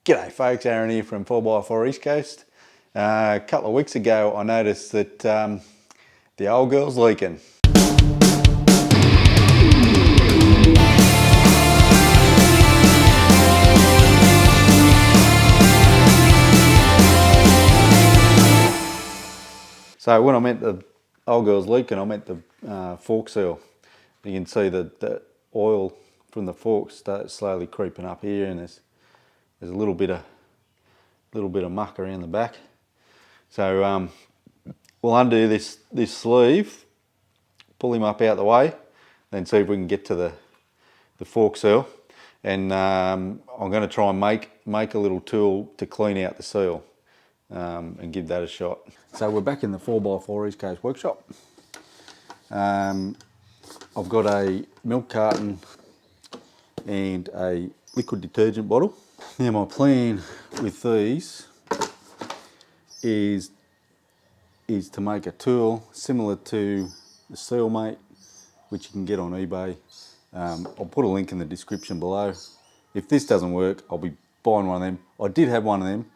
G'day folks, Aaron here from 4x4 East Coast. A couple of weeks ago I noticed that the old girl's leaking. So when I meant the old girl's leaking, I meant the fork seal. You can see that the oil from the fork starts slowly creeping up here, and there's a little bit of muck around the back. So we'll undo this sleeve, pull him up out the way, then see if we can get to the fork seal. And I'm going to try and make a little tool to clean out the seal and give that a shot. So we're back in the 4x4 East Coast workshop. I've got a milk carton and a liquid detergent bottle. Now my plan with these is to make a tool similar to the Seal Mate, which you can get on eBay. I'll put a link in the description below. If this doesn't work, I'll be buying one of them. I did have one of them,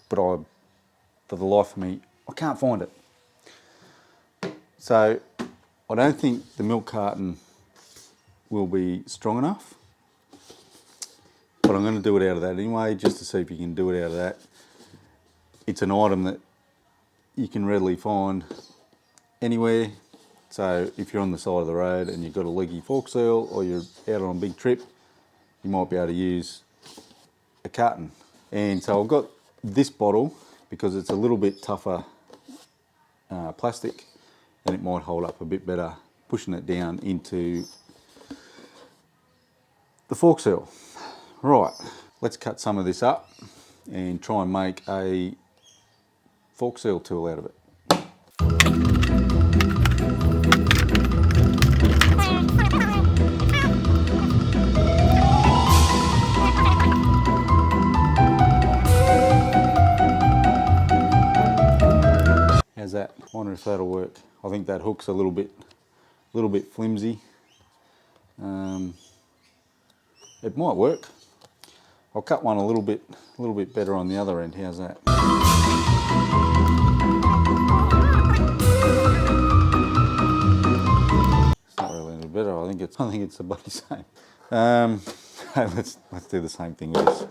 but for the life of me, I can't find it. So I don't think the milk carton will be strong enough, but I'm going to do it out of that anyway, just to see if you can do it out of that. It's an item that you can readily find anywhere. So if you're on the side of the road and you've got a leaky fork seal, or you're out on a big trip, you might be able to use a carton. And so I've got this bottle because it's a little bit tougher plastic, and it might hold up a bit better pushing it down into the fork seal. Right, let's cut some of this up and try and make a fork seal tool out of it. How's that? I wonder if that'll work. I think that hook's a little bit flimsy. It might work. I'll cut one a little bit better on the other end. How's that? It's not really any better. I think it's the bloody same. Let's do the same thing with this.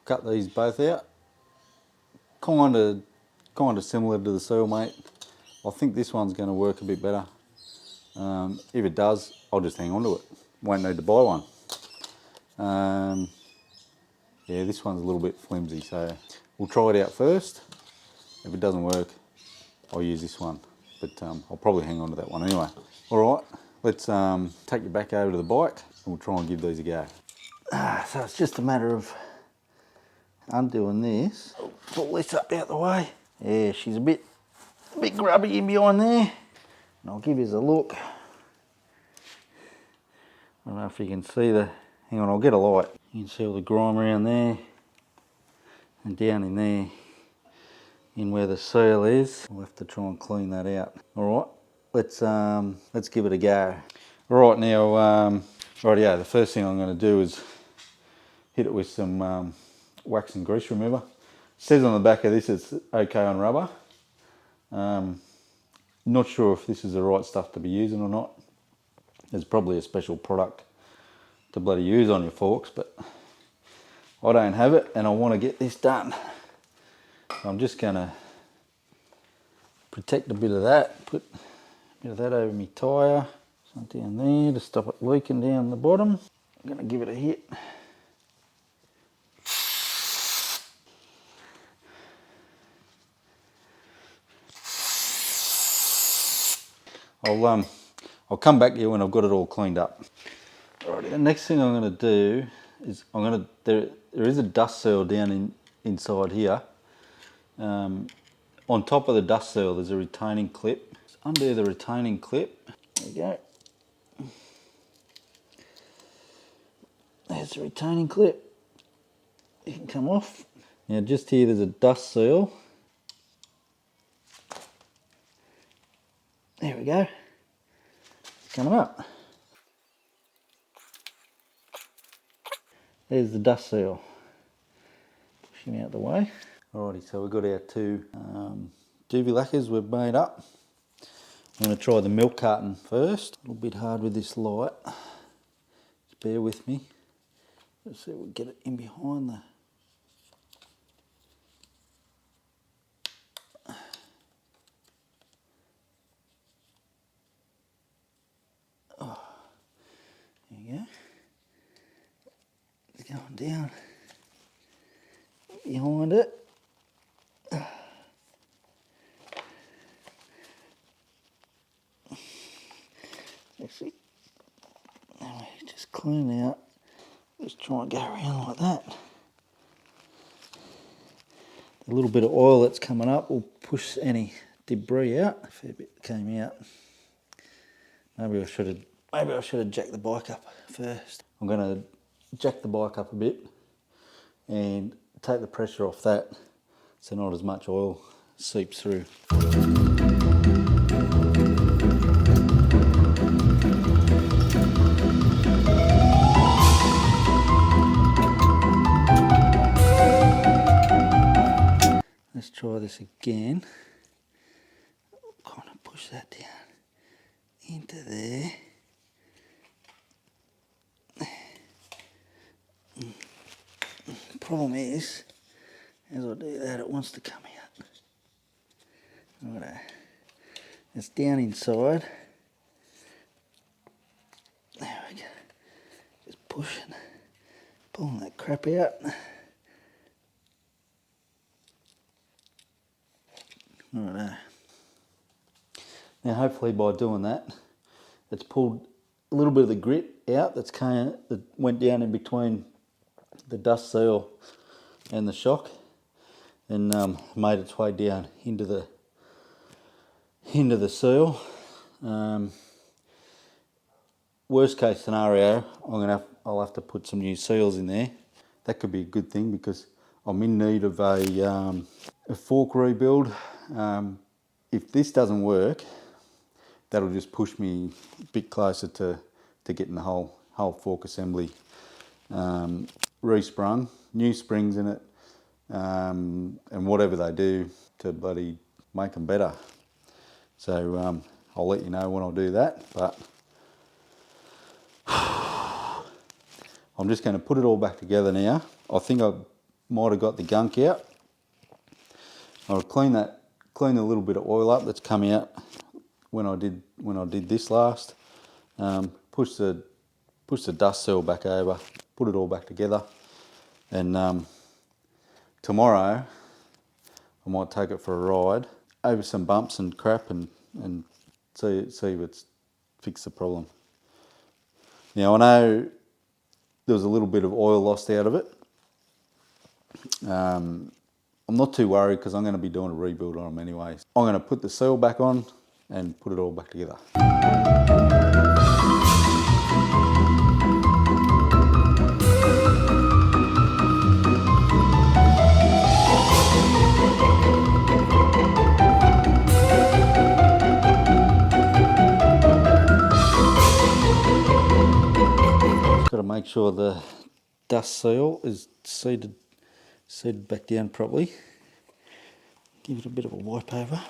Cut these both out. Kind of similar to the Seal Mate. I think this one's going to work a bit better. If it does, I'll just hang on to it. Won't need to buy one. Yeah, this one's a little bit flimsy, so we'll try it out first. If it doesn't work, I'll use this one, but I'll probably hang on to that one anyway. All right, let's take you back over to the bike and we'll try and give these a go. So it's just a matter of undoing this. I'll pull this up out the way. Yeah, she's a bit grubby in behind there. And I'll give you a look. I don't know if you can see hang on, I'll get a light. You can see all the grime around there and down in there, in where the seal is. We'll have to try and clean that out. All right, let's give it a go. All right, now, rightio, the first thing I'm going to do is hit it with some wax and grease remover. It says on the back of this it's okay on rubber. Not sure if this is the right stuff to be using or not. There's probably a special product to bloody use on your forks, but I don't have it and I want to get this done. So I'm just going to protect a bit of that, put a bit of that over my tyre, something down there to stop it leaking down the bottom. I'm going to give it a hit. I'll come back here when I've got it all cleaned up. Alright, the next thing I'm going to do is there is a dust seal down inside here. On top of the dust seal there's a retaining clip. Undo the retaining clip. There you go. There's the retaining clip. It can come off. Now just here there's a dust seal. There we go. It's coming up. There's the dust seal. Push him out the way. Alrighty, so we've got our two UV lacquers we've made up. I'm going to try the milk carton first. A little bit hard with this light. Just bear with me. Let's see if we can get it in behind the... Oh, there you go. It's going down behind it. Actually, just clean out. Just try and go around like that. The little bit of oil that's coming up will push any debris out. A fair bit came out. Maybe I should have jacked the bike up first. I'm going to jack the bike up a bit and take the pressure off that so not as much oil seeps through. Let's try this again. Kind of push that down into there. The problem is, as I do that, it wants to come out. Righto. It's down inside. There we go. Just pushing, pulling that crap out. Righto. Now hopefully by doing that, it's pulled a little bit of the grit out that went down in between the dust seal and the shock, and made its way down into the seal. Worst case scenario, I'll have to put some new seals in there. That could be a good thing because I'm in need of a fork rebuild. If this doesn't work, that'll just push me a bit closer to getting the whole fork assembly resprung, new springs in it, and whatever they do to bloody make them better. So I'll let you know when I do that, but I'm just going to put it all back together now. I think I might have got the gunk out. I'll clean a little bit of oil up that's come out when I did this last. Push the dust seal back over, put it all back together, and tomorrow I might take it for a ride over some bumps and crap and see if it's fixed the problem. Now I know there was a little bit of oil lost out of it. I'm not too worried because I'm going to be doing a rebuild on them anyway. I'm going to put the seal back on and put it all back together. Just got to make sure the dust seal is seated back down properly. Give it a bit of a wipe over.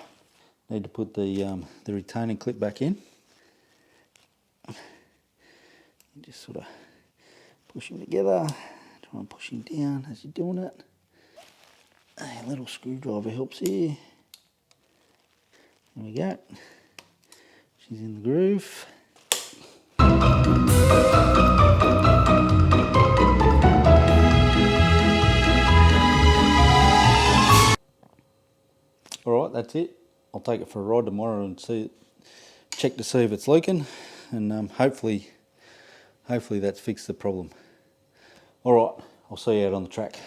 Need to put the retaining clip back in. Just sort of push them together. Try and push him down as you're doing it. A little screwdriver helps here. There we go. She's in the groove. Alright, that's it. I'll take it for a ride tomorrow and check to see if it's leaking, and hopefully that's fixed the problem. Alright, I'll see you out on the track.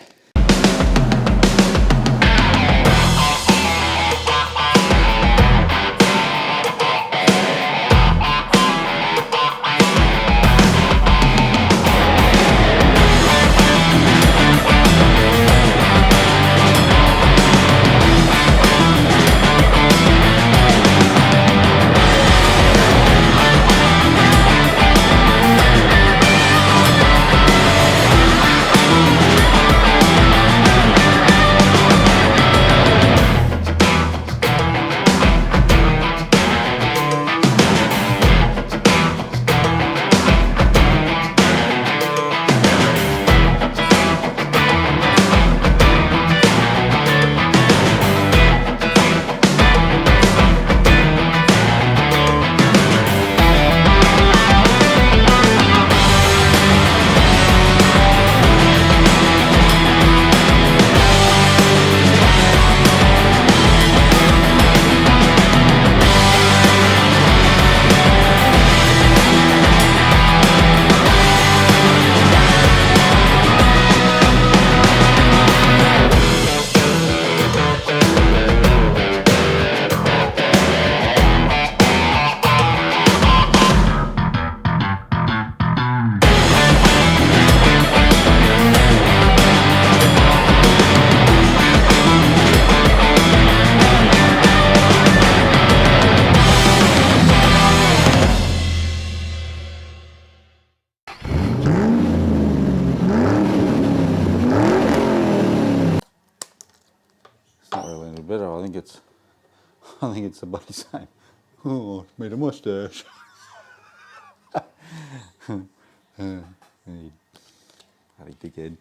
better. I think it's the bloody same. Oh, it's made a moustache. Bloody dickhead.